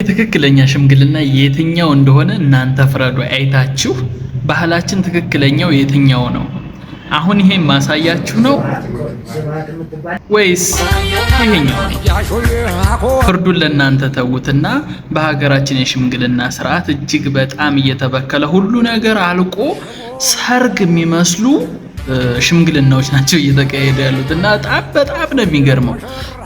ትክክለኛ ሽምግልና የትኛው እንደሆነ እናንተ ፍረዱ አይታችሁ ባህላችን ትክክለኛው የትኛው ነው አሁን ይሄ ማሳያችሁ ነው ወይስ ይሄኛው ፍርዱን ለእናንተ ተውትና በሀገራችን የሽምግልና ስርዓት እጅግ በጣም እየተበከለ ሁሉ ነገር አልቆ ሰርግ የሚመስሉ ሽምግልናዎች ናቸው እየተካሄዱ ያሉት እና በጣም ነው የሚገርመው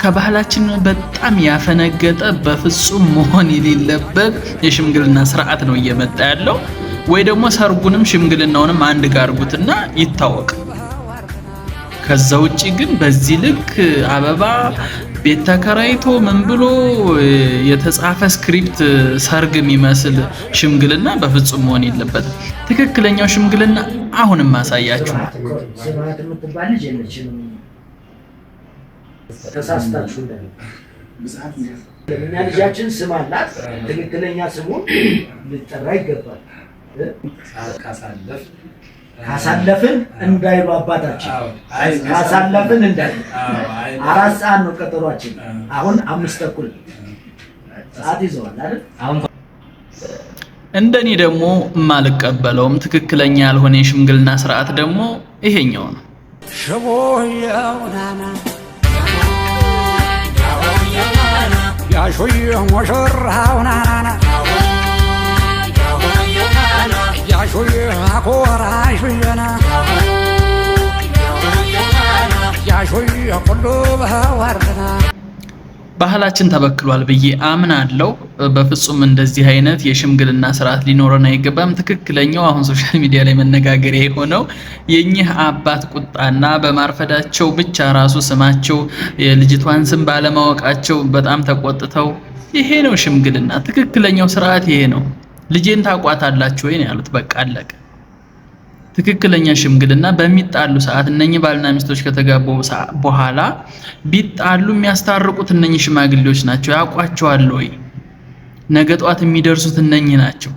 ከባህላችን በጣም ያፈነገጠ በፍጹም መሆን የሌለበት የሽምግልና ስርዓት ነው እየመጣ ያለው ወይ ደግሞ ሰርጉንም ሽምግልናውንም አንድ ጋር አርጉትና ይታወቅ ከዛ ውጪ ግን በዚህ ልክ አበባ ቤት ተከራይቶ ምን ብሎ የተጻፈ ስክሪፕት ሰርግ የሚመስል ሽምግልና በፍጹም መሆን የለበትም ትክክለኛው ሽምግልና አሁንም ማሳያችሁ ስማት የምትባል ልጅ የለችም ተሳስታችሁ እንደዚህ ለምን ልጃችን ስም አላት ትክክለኛ ስሙን ልጠራ ይገባል ካሳለፍን እንዳይሉ አባታችን ካሳለፍን እንዳይሉ 4 ሰዓት ነው ቀጠሯችን አሁን 5 ተኩል ሰዓት ይዘዋል አይደል አሁን እንደኔ ደግሞ ማልቀበለውም ትክክለኛ ያልሆነ የሽምግልና ስርዓት ደግሞ ይሄኛው ነው ሽቦያውናና ያሾይ ወሽራውናና ያሾይ አቆራሽየና ያሾይ ቆሎባ ዋርና ባህላችን ተበክሏል ብዬ አምናለሁ በፍጹም እንደዚህ አይነት የሽምግልና ስርዓት ሊኖርና አይገባም ትክክለኛው አሁን ሶሻል ሚዲያ ላይ መነጋገሪያ የሆነው የኚህ አባት ቁጣና በማርፈዳቸው ብቻ ራሱ ስማቸው የልጅቷን ስም ባለማወቃቸው በጣም ተቆጥተው ይሄ ነው ሽምግልና ትክክለኛው ስርዓት ይሄ ነው ልጄን ታቋታላችሁ ወይ ነው ያሉት በቃ አለቀ ትክክለኛ ሽምግልና በሚጣሉ ሰዓት እነኚህ ባልና ሚስቶች ከተጋቡ በኋላ ቢጣሉ የሚያስታርቁት እነኚህ ሽማግሌዎች ናቸው ያቋቸዋል ወይ ነገ ጧት የሚደርሱት እነኚህ ናቸው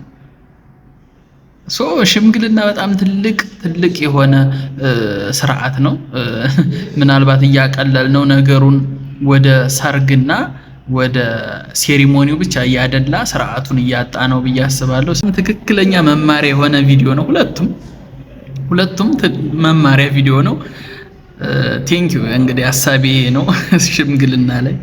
ሽምግልና በጣም ትልቅ የሆነ ስርዓት ነው ምናልባት ያቀለልነው ነገሩን ወደ ሰርግና ወደ ሴሪሞኒው ብቻ ያደላ ስርዓቱን ያጣ ነው በያስባለሁ ትክክለኛ መማሪያ የሆነ ቪዲዮ ነው ሁለቱም መማሪያ ቪዲዮ ነው ቴንክ ዩ እንግዲህ ሐሳቤ ነው ሽምግልና ላይ